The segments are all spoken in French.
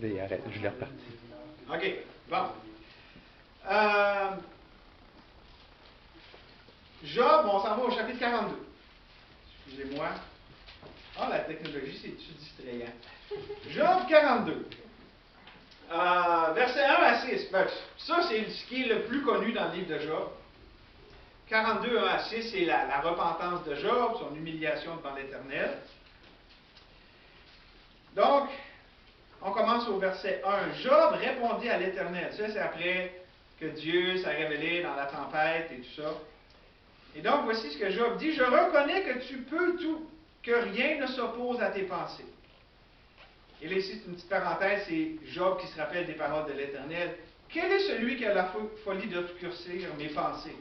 je l'ai reparti. OK, bon. Job, on s'en va au chapitre 42. Excusez-moi. Ah, la technologie, c'est-tu distrayant? Job 42. Versets 1 à 6. Ben, ça, c'est ce qui est le plus connu dans le livre de Job. 42, 1 à 6, c'est la repentance de Job, son humiliation devant l'Éternel. Donc, on commence au verset 1. Job répondit à l'Éternel. Ça, c'est après que Dieu s'est révélé dans la tempête et tout ça. Et donc, voici ce que Job dit. Je reconnais que tu peux tout, que rien ne s'oppose à tes pensées. Et là, ici, c'est une petite parenthèse, c'est Job qui se rappelle des paroles de l'Éternel. Quel est celui qui a la folie d'obscurcir mes pensées?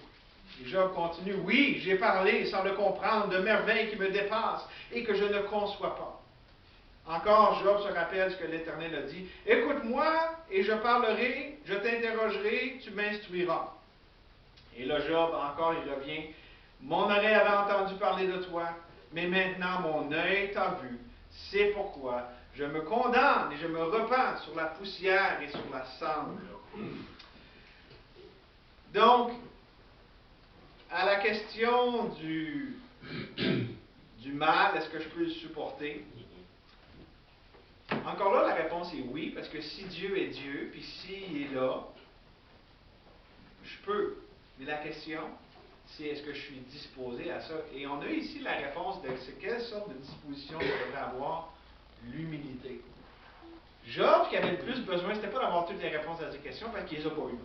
Et Job continue. Oui, j'ai parlé sans le comprendre de merveilles qui me dépassent et que je ne conçois pas. Encore, Job se rappelle ce que l'Éternel a dit. Écoute-moi et je parlerai, je t'interrogerai, tu m'instruiras. Et là, Job, encore, il revient. Mon oreille avait entendu parler de toi, mais maintenant mon œil t'a vu. C'est pourquoi je me condamne et je me repens sur la poussière et sur la cendre. Donc, à la question du mal, est-ce que je peux le supporter? Encore là, la réponse est oui, parce que si Dieu est Dieu, puis s'il est là, je peux. Mais la question, c'est est-ce que je suis disposé à ça? Et on a ici la réponse de quelle sorte de disposition je devrais avoir? L'humilité. Job, qui avait le plus besoin, c'était pas d'avoir toutes les réponses à ses questions, parce qu'il les a pas eues.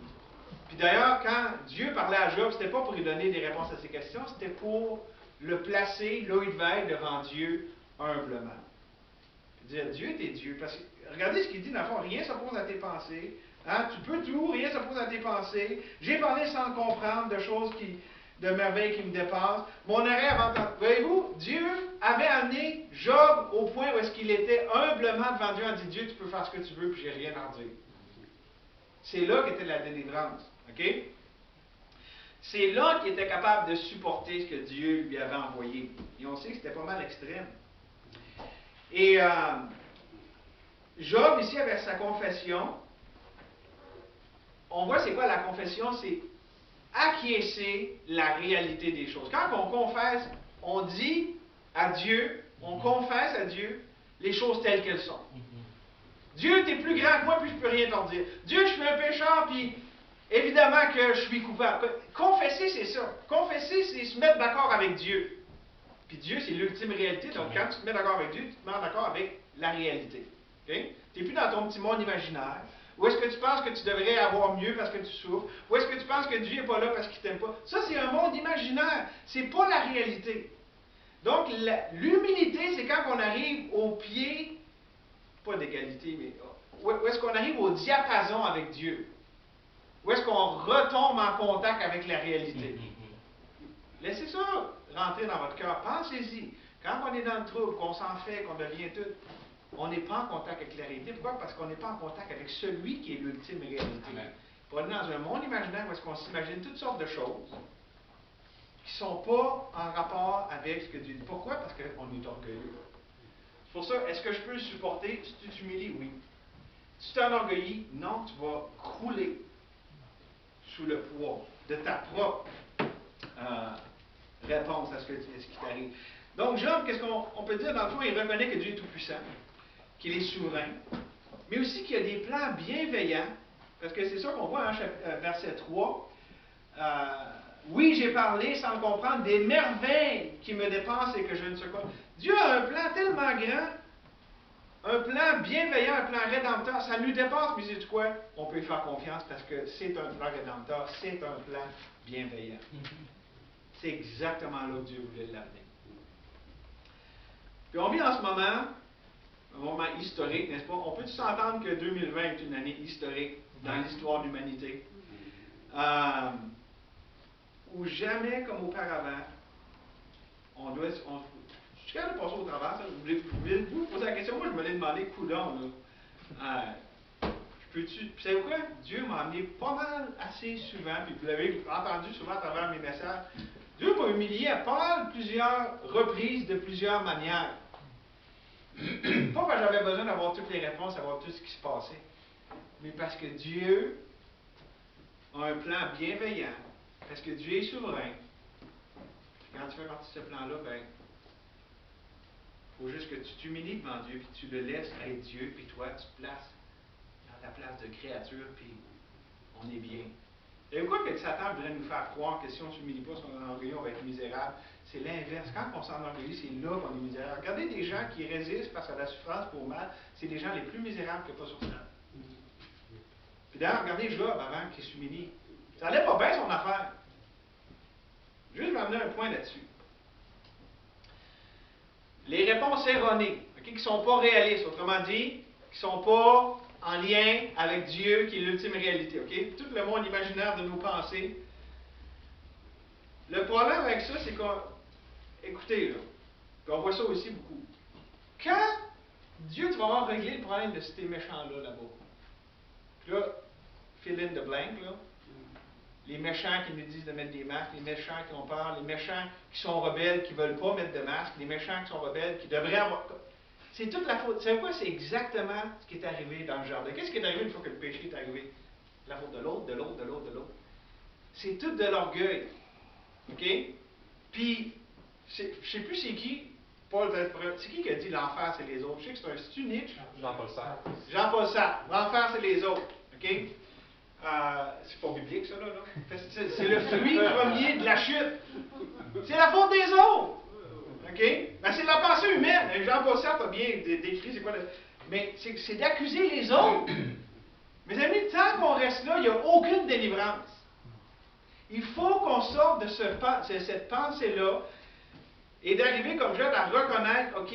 Puis d'ailleurs, quand Dieu parlait à Job, c'était pas pour lui donner des réponses à ses questions, c'était pour le placer là où il devait être devant Dieu humblement. Dire, Dieu, t'es Dieu. Parce que, regardez ce qu'il dit, dans le fond, rien ne s'oppose à tes pensées. Hein? Tu peux tout, rien ne s'oppose à tes pensées. J'ai parlé sans comprendre de choses de merveilles qui me dépassent. Mon oreille avait entendu. Voyez-vous, Dieu avait amené Job au point où est-ce qu'il était humblement devant Dieu en disant, Dieu, tu peux faire ce que tu veux, puis j'ai rien à redire. C'est là qu'était la délivrance. OK? C'est là qu'il était capable de supporter ce que Dieu lui avait envoyé. Et on sait que c'était pas mal extrême. Et Job, ici, avec sa confession, on voit c'est quoi la confession, c'est acquiescer la réalité des choses. Quand on confesse, on dit à Dieu, on confesse à Dieu les choses telles qu'elles sont. Dieu, tu es plus grand que moi, puis je ne peux rien t'en dire. Dieu, je suis un pécheur, puis évidemment que je suis coupable. Confesser, c'est ça. Confesser, c'est se mettre d'accord avec Dieu. Puis Dieu, c'est l'ultime réalité. Donc, quand tu te mets d'accord avec Dieu, tu te mets d'accord avec la réalité. Okay? Tu n'es plus dans ton petit monde imaginaire. Ou est-ce que tu penses que tu devrais avoir mieux parce que tu souffres? Ou est-ce que tu penses que Dieu n'est pas là parce qu'il ne t'aime pas? Ça, c'est un monde imaginaire. Ce n'est pas la réalité. Donc, l'humilité, c'est quand on arrive au pied, pas d'égalité, mais où est-ce qu'on arrive au diapason avec Dieu? Où est-ce qu'on retombe en contact avec la réalité? Laissez ça rentrer dans votre cœur. Pensez-y. Quand on est dans le trouble, qu'on s'en fait, qu'on devient tout, on n'est pas en contact avec la réalité. Pourquoi? Parce qu'on n'est pas en contact avec celui qui est l'ultime réalité. On est dans un monde imaginaire où est-ce qu'on s'imagine toutes sortes de choses qui ne sont pas en rapport avec ce que Dieu dit. Pourquoi? Parce qu'on est orgueilleux. C'est pour ça, est-ce que je peux le supporter? Si tu t'humilies, oui. Si tu t'enorgueillis, non, tu vas crouler sous le poids de ta propre réponse à ce qui t'arrive. Donc, Job, qu'est-ce qu'on peut dire? Dans le fond, il reconnaît que Dieu est tout-puissant, qu'il est souverain, mais aussi qu'il y a des plans bienveillants, parce que c'est ça qu'on voit, verset 3. Oui, j'ai parlé sans le comprendre, des merveilles qui me dépassent et que je ne sais pas. Dieu a un plan tellement grand, un plan bienveillant, un plan rédempteur. Ça nous dépasse, mais c'est quoi? On peut y faire confiance parce que c'est un plan rédempteur, c'est un plan bienveillant. C'est exactement là que Dieu voulait l'amener. Puis on vit en ce moment, un moment historique, n'est-ce pas? On peut s'entendre que 2020 est une année historique dans l'histoire de l'humanité. Où jamais comme auparavant, je suis capable de passer au travers. Vous poser la question, moi je me l'ai demandé, coudonc, là. Puis savez-vous quoi? Dieu m'a amené pas mal assez souvent, puis vous l'avez entendu souvent à travers mes messages. Dieu m'a humilié à pas mal plusieurs reprises, de plusieurs manières. Pas parce que j'avais besoin d'avoir toutes les réponses, d'avoir tout ce qui se passait, mais parce que Dieu a un plan bienveillant, parce que Dieu est souverain. Quand tu fais partie de ce plan-là, ben, il faut juste que tu t'humilies devant Dieu, puis tu le laisses être Dieu, puis toi, tu te places dans ta place de créature, puis on est bien. Et quoi que Satan voudrait nous faire croire que si on ne s'humilie pas, si on s'enorgueillit, on va être misérable. C'est l'inverse. Quand on s'enorgueillit, c'est là qu'on est misérable. Regardez des gens qui résistent face à la souffrance pour mal, c'est les gens les plus misérables qu'il n'y a pas sur terre. Puis d'ailleurs, regardez Job avant qui s'humilie. Ça n'allait pas bien son affaire. Juste m'amener un point là-dessus. Les réponses erronées, qui ne sont pas réalistes, autrement dit, qui ne sont pas en lien avec Dieu, qui est l'ultime réalité. Tout le monde imaginaire de nos pensées. Le problème avec ça, c'est qu'on... Écoutez, là, on voit ça aussi beaucoup. Quand Dieu, tu vas avoir réglé le problème de ces méchants-là, là-bas. Puis là, fill in the blank, là. Les méchants qui nous disent de mettre des masques, les méchants qui ont peur, les méchants qui sont rebelles, qui ne veulent pas mettre de masque, les méchants qui sont rebelles, qui devraient avoir... C'est toute la faute. Vous savez quoi? C'est exactement ce qui est arrivé dans le jardin. Qu'est-ce qui est arrivé une fois que le péché est arrivé? La faute de l'autre, de l'autre, de l'autre, de l'autre. C'est tout de l'orgueil. OK? Puis, je ne sais plus c'est qui, Paul, c'est qui a dit l'enfer, c'est les autres? Je sais que c'est Nietzsche. Jean-Paul Sartre. Jean-Paul Sartre. L'enfer, c'est les autres. OK? C'est pas biblique, ça, là. C'est le fruit premier de la chute. C'est la faute des autres. OK? Ben, c'est la pensée humaine. Jean-Paul Sartre a bien décrit c'est quoi le... Mais c'est d'accuser les autres. Mes amis, tant qu'on reste là, il n'y a aucune délivrance. Il faut qu'on sorte de cette pensée-là et d'arriver comme Job à reconnaître, OK,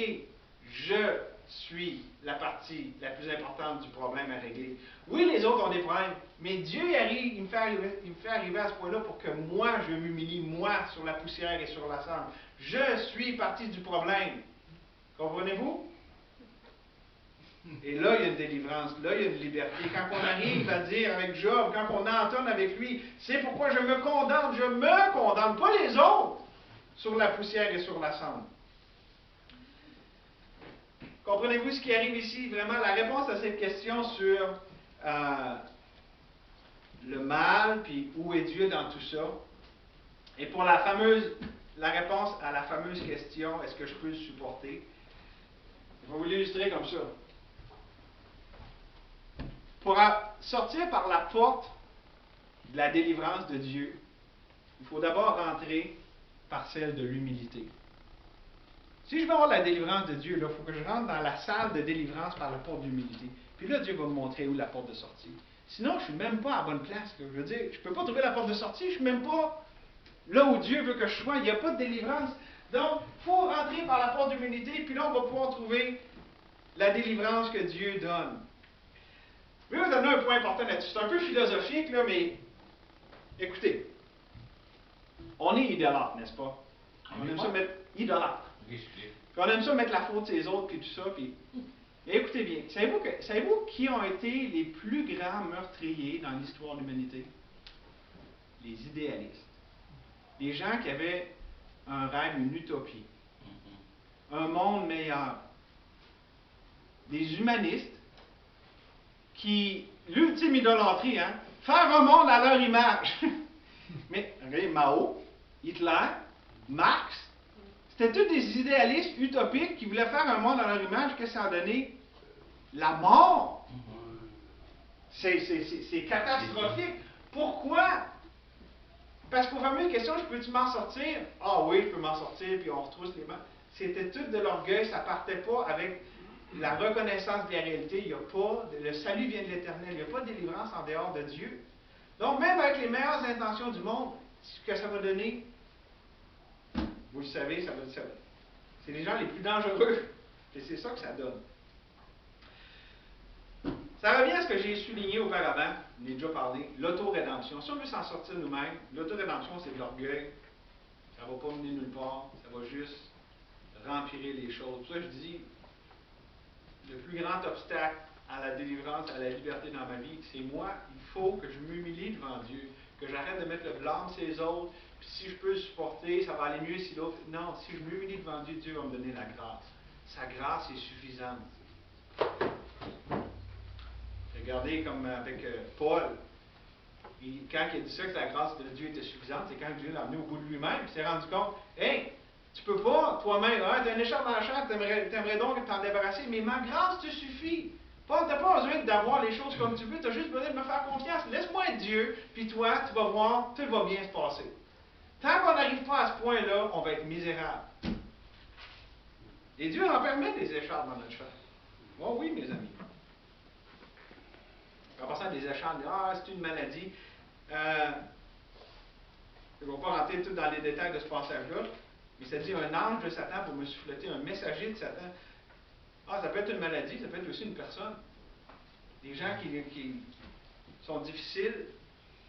je suis la partie la plus importante du problème à régler. Oui, les autres ont des problèmes, mais Dieu il me fait arriver à ce point-là pour que moi, je m'humilie, moi, sur la poussière et sur la cendre. Je suis partie du problème. Comprenez-vous? Et là, il y a une délivrance, là, il y a une liberté. Quand on arrive à dire avec Job, quand on entonne avec lui, c'est pourquoi je me condamne, pas les autres, sur la poussière et sur la cendre. Comprenez-vous ce qui arrive ici? Vraiment, la réponse à cette question sur le mal, puis où est Dieu dans tout ça? Et pour la réponse à la fameuse question, est-ce que je peux le supporter? Je vais vous l'illustrer comme ça. Pour sortir par la porte de la délivrance de Dieu, il faut d'abord rentrer par celle de l'humilité. Si je veux avoir la délivrance de Dieu, il faut que je rentre dans la salle de délivrance par la porte d'humilité. Puis là, Dieu va me montrer où la porte de sortie. Sinon, je ne suis même pas à la bonne place. Là. Je veux dire, je ne peux pas trouver la porte de sortie, je ne suis même pas là où Dieu veut que je sois. Il n'y a pas de délivrance. Donc, il faut rentrer par la porte d'humilité, puis là, on va pouvoir trouver la délivrance que Dieu donne. Je vais vous donner un point important là-dessus. C'est un peu philosophique, là, mais écoutez. On est idolâtre, n'est-ce pas? On aime ça mettre idolâtre. Puis on aime ça mettre la faute sur les autres, puis tout ça. Puis... Mais écoutez bien, savez-vous qui ont été les plus grands meurtriers dans l'histoire de l'humanité? Les idéalistes. Les gens qui avaient un rêve, une utopie. Un monde meilleur. Des humanistes qui, l'ultime idolâtrie, hein, faire un monde à leur image. Mais, regardez, Mao, Hitler, Marx, c'était tous des idéalistes utopiques qui voulaient faire un monde à leur image. Qu'est-ce que ça a donné? La mort. C'est catastrophique. Pourquoi? Parce qu'aux fameuses questions, je peux-tu m'en sortir? Ah oui, je peux m'en sortir, puis on retrousse les mains. C'était tout de l'orgueil, ça partait pas avec la reconnaissance de la réalité. Il y a pas, le salut vient de l'Éternel, il n'y a pas de délivrance en dehors de Dieu. Donc, même avec les meilleures intentions du monde, ce que ça va donner, vous le savez, c'est les gens les plus dangereux. Et c'est ça que ça donne. Ça revient à ce que j'ai souligné auparavant, je l'ai déjà parlé, l'auto-rédemption. Si on veut s'en sortir nous-mêmes, l'auto-rédemption, c'est de l'orgueil. Ça ne va pas mener nulle part. Ça va juste rempirer les choses. Pour ça, je dis, le plus grand obstacle à la délivrance, à la liberté dans ma vie, c'est moi. Il faut que je m'humilie devant Dieu, que j'arrête de mettre le blâme sur les autres, puis si je peux le supporter, ça va aller mieux si l'autre... Non, si je m'humilie devant Dieu, Dieu va me donner la grâce. Sa grâce est suffisante. Regardez comme avec Paul. Quand il a dit ça, que la grâce de Dieu était suffisante, c'est quand Dieu l'a amené au bout de lui-même. Il s'est rendu compte, hey, tu peux pas toi-même, tu as un écharpe dans la chair, tu aimerais donc t'en débarrasser, mais ma grâce te suffit. Paul, tu n'as pas besoin d'avoir les choses comme tu veux, tu as juste besoin de me faire confiance. Laisse-moi être Dieu, puis toi, tu vas voir, tout va bien se passer. Tant qu'on n'arrive pas à ce point-là, on va être misérable. Et Dieu en permet des écharpes dans notre chair. Oh oui, mes amis. En passant des écharpes, c'est une maladie. Je ne vais pas rentrer tout dans les détails de ce passage-là, mais ça dit un ange de Satan pour me souffleter, un messager de Satan. Ça peut être une maladie, ça peut être aussi une personne. Des gens qui sont difficiles,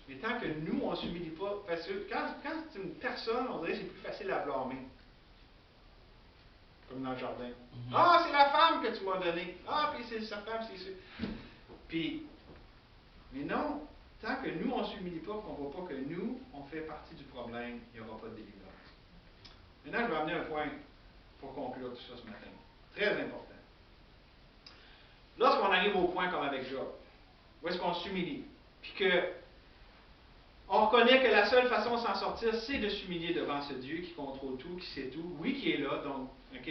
mais tant que nous, on ne s'humilie pas, parce que quand c'est une personne, on dirait que c'est plus facile à blâmer. Comme dans le jardin. C'est la femme que tu m'as donnée. Puis c'est sa femme, c'est ça. Puis, mais non, tant que nous, on ne s'humilie pas, qu'on ne voit pas que nous, on fait partie du problème, il n'y aura pas de délivrance. Maintenant, je vais amener un point pour conclure tout ça ce matin. Très important. Lorsqu'on arrive au point comme avec Job, où est-ce qu'on s'humilie, puis que on reconnaît que la seule façon de s'en sortir, c'est de s'humilier devant ce Dieu qui contrôle tout, qui sait tout, oui, qui est là, donc, OK?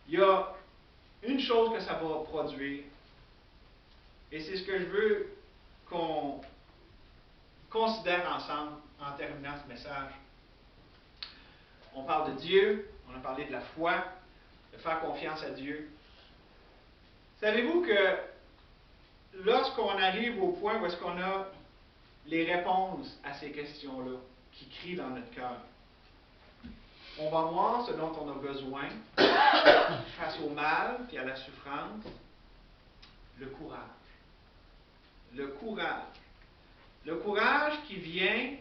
Il y a une chose que ça va produire, et c'est ce que je veux qu'on considère ensemble en terminant ce message. On parle de Dieu, on a parlé de la foi, de faire confiance à Dieu. Savez-vous que lorsqu'on arrive au point où est-ce qu'on a les réponses à ces questions-là qui crient dans notre cœur, on va voir ce dont on a besoin face au mal et à la souffrance, le courage. Le courage. Le courage qui vient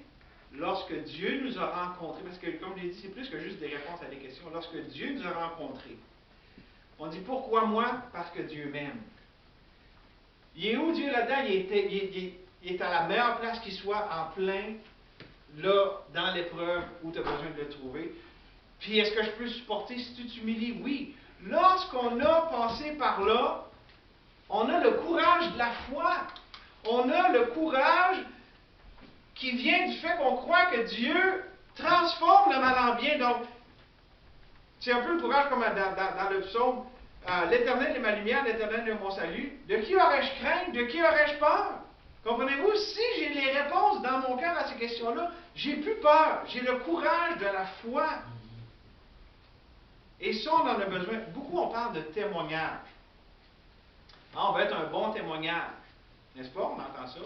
lorsque Dieu nous a rencontrés, parce que comme je l'ai dit, c'est plus que juste des réponses à des questions. Lorsque Dieu nous a rencontrés, on dit pourquoi moi? Parce que Dieu m'aime. Il est où Dieu là-dedans? Il est à la meilleure place qu'il soit, en plein, là, dans l'épreuve où tu as besoin de le trouver. Puis est-ce que je peux supporter si tu t'humilies? Oui. Lorsqu'on a passé par là, on a le courage de la foi. On a le courage qui vient du fait qu'on croit que Dieu transforme le mal en bien. Donc, c'est un peu le courage comme dans le psaume. L'Éternel est ma lumière, l'Éternel est mon salut. De qui aurais-je crainte? De qui aurais-je peur? Comprenez-vous? Si j'ai les réponses dans mon cœur à ces questions-là, j'ai plus peur. J'ai le courage de la foi. Et ça, on en a besoin. Beaucoup, on parle de témoignage. On va être un bon témoignage. N'est-ce pas? On entend ça.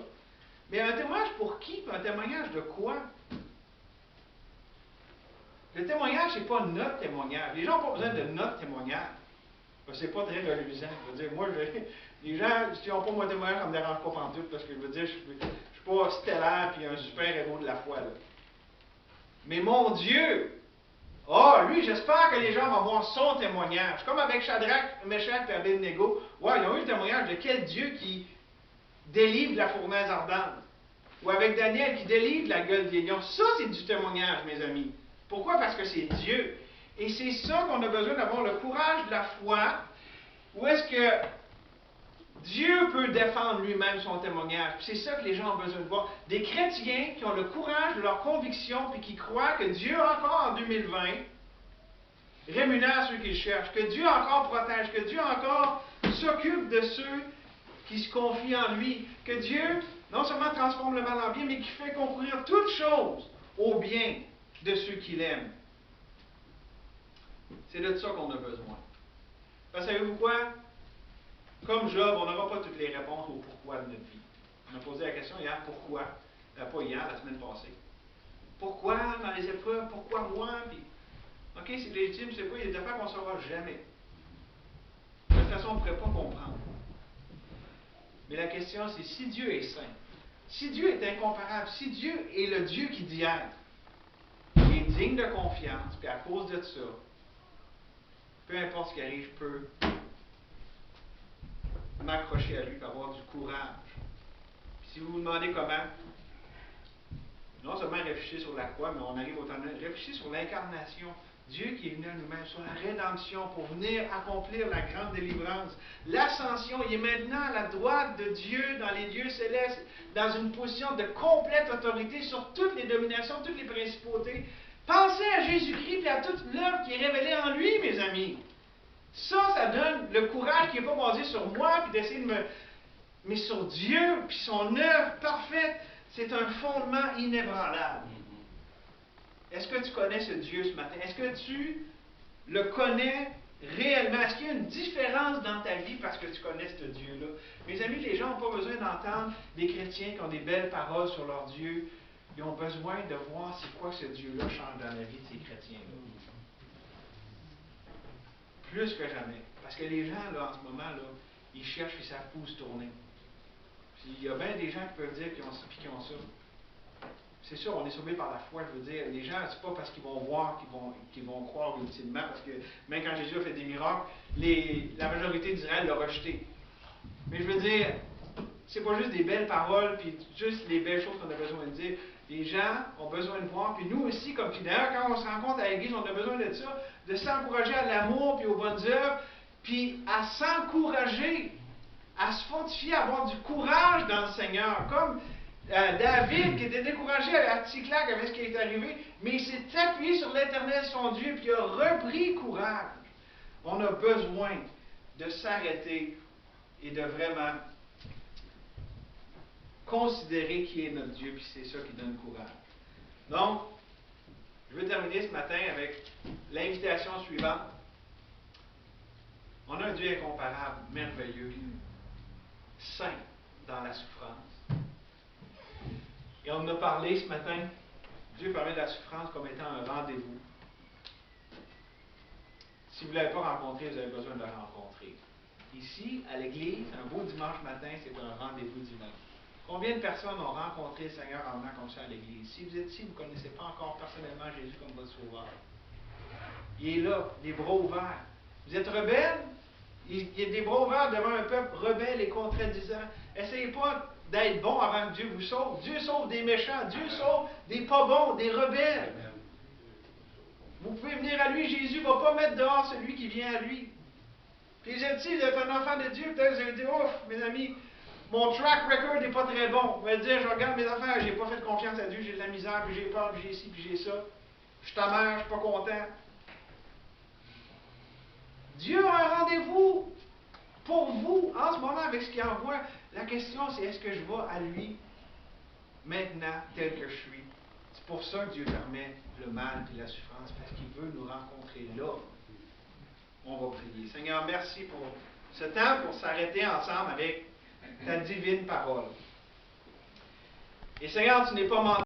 Mais un témoignage pour qui? Un témoignage de quoi? Le témoignage, ce n'est pas notre témoignage. Les gens n'ont pas besoin de notre témoignage. C'est pas très reluisant. Je veux dire, moi, les gens qui n'ont pas mon témoignage, ça ne me dérange pas pantoute, parce que je veux dire, je ne suis pas stellaire et un super héros de la foi. Là. Mais mon Dieu, lui, j'espère que les gens vont voir son témoignage. Comme avec Shadrach, Meshach et Abednego. Ils ont eu le témoignage de quel Dieu qui délivre de la fournaise ardente. Ou avec Daniel qui délivre de la gueule des lions. Ça, c'est du témoignage, mes amis. Pourquoi? Parce que c'est Dieu. Et c'est ça qu'on a besoin d'avoir, le courage de la foi. Où est-ce que Dieu peut défendre lui-même son témoignage? C'est ça que les gens ont besoin de voir. Des chrétiens qui ont le courage de leur conviction puis qui croient que Dieu, encore en 2020, rémunère ceux qui le cherchent, que Dieu encore protège, que Dieu encore s'occupe de ceux qui se confient en lui, que Dieu non seulement transforme le mal en bien, mais qui fait concourir toutes choses au bien de ceux qui l'aiment. C'est de ça qu'on a besoin. Parce que savez-vous quoi? Comme Job, on n'aura pas toutes les réponses au pourquoi de notre vie. On a posé la question hier, pourquoi? Pas hier, la semaine passée. Pourquoi dans les épreuves? Pourquoi moi? Puis, OK, c'est légitime, c'est quoi? Il y a des affaires qu'on ne saura jamais. De toute façon, on ne pourrait pas comprendre. Mais la question, c'est si Dieu est saint, si Dieu est incomparable, si Dieu est le Dieu qui dit être, qui est digne de confiance, puis à cause de ça, peu importe ce qui arrive, je peux m'accrocher à lui et avoir du courage. Puis si vous vous demandez comment, non seulement réfléchir sur la croix, mais on arrive au temps de réfléchir sur l'incarnation. Dieu qui est venu à nous-mêmes sur la rédemption pour venir accomplir la grande délivrance. L'ascension, il est maintenant à la droite de Dieu dans les lieux célestes, dans une position de complète autorité sur toutes les dominations, toutes les principautés. Pensez à Jésus-Christ et à toute l'œuvre qui est révélée en lui, mes amis. Ça donne le courage qui n'est pas basé sur moi, puis d'essayer de mais sur Dieu, puis son œuvre parfaite. C'est un fondement inébranlable. Est-ce que tu connais ce Dieu ce matin? Est-ce que tu le connais réellement? Est-ce qu'il y a une différence dans ta vie parce que tu connais ce Dieu-là? Mes amis, les gens n'ont pas besoin d'entendre des chrétiens qui ont des belles paroles sur leur Dieu. Ils ont besoin de voir c'est quoi ce Dieu-là change dans la vie de ces chrétiens-là. Plus que jamais. Parce que les gens, là, en ce moment, là, ils cherchent et savent où se tourner. Puis il y a bien des gens qui peuvent dire qu'ils ont ça puis qu'ils ont ça. C'est sûr, on est sauvé par la foi, je veux dire. Les gens, c'est pas parce qu'ils vont voir qu'ils vont croire ultimement, parce que même quand Jésus a fait des miracles, la majorité d'Israël l'a rejeté. Mais je veux dire, c'est pas juste des belles paroles, puis juste les belles choses qu'on a besoin de dire. Les gens ont besoin de voir, puis nous aussi, comme puis d'ailleurs, quand on se rencontre à l'Église, on a besoin de ça, de s'encourager à l'amour, puis aux bonnes œuvres, puis à s'encourager, à se fortifier, à avoir du courage dans le Seigneur. Comme David, qui était découragé à Tsiklag avec ce qui est arrivé, mais il s'est appuyé sur l'Éternel, son Dieu, puis il a repris courage. On a besoin de s'arrêter et de vraiment considérer qui est notre Dieu, puis c'est ça qui donne courage. Donc, je veux terminer ce matin avec l'invitation suivante. On a un Dieu incomparable, merveilleux, saint dans la souffrance. Et on en a parlé ce matin. Dieu parlait de la souffrance comme étant un rendez-vous. Si vous ne l'avez pas rencontré, vous avez besoin de le rencontrer. Ici, à l'Église, un beau dimanche matin, c'est un rendez-vous divin. Combien de personnes ont rencontré le Seigneur en venant comme ça à l'Église? Si vous êtes ici, vous ne connaissez pas encore personnellement Jésus comme votre sauveur. Il est là, les bras ouverts. Vous êtes rebelles? Il y a des bras ouverts devant un peuple rebelle et contradisant. Essayez pas d'être bon avant que Dieu vous sauve. Dieu sauve des méchants. Dieu sauve des pas bons, des rebelles. Vous pouvez venir à lui. Jésus ne va pas mettre dehors celui qui vient à lui. Puis vous êtes ici, vous êtes un enfant de Dieu. Peut-être vous allez dire, ouf, mes amis, mon track record n'est pas très bon. Vous allez dire, je regarde mes affaires, je n'ai pas fait confiance à Dieu, j'ai de la misère, puis j'ai peur, puis j'ai ci, puis j'ai ça. Je suis ta mère, je ne suis pas content. Dieu a un rendez-vous pour vous en ce moment avec ce qu'il envoie. La question, c'est est-ce que je vais à lui maintenant tel que je suis? C'est pour ça que Dieu permet le mal et la souffrance, parce qu'il veut nous rencontrer là. On va prier. Seigneur, merci pour ce temps, pour s'arrêter ensemble avec ta divine parole. Et Seigneur, tu n'es pas menti.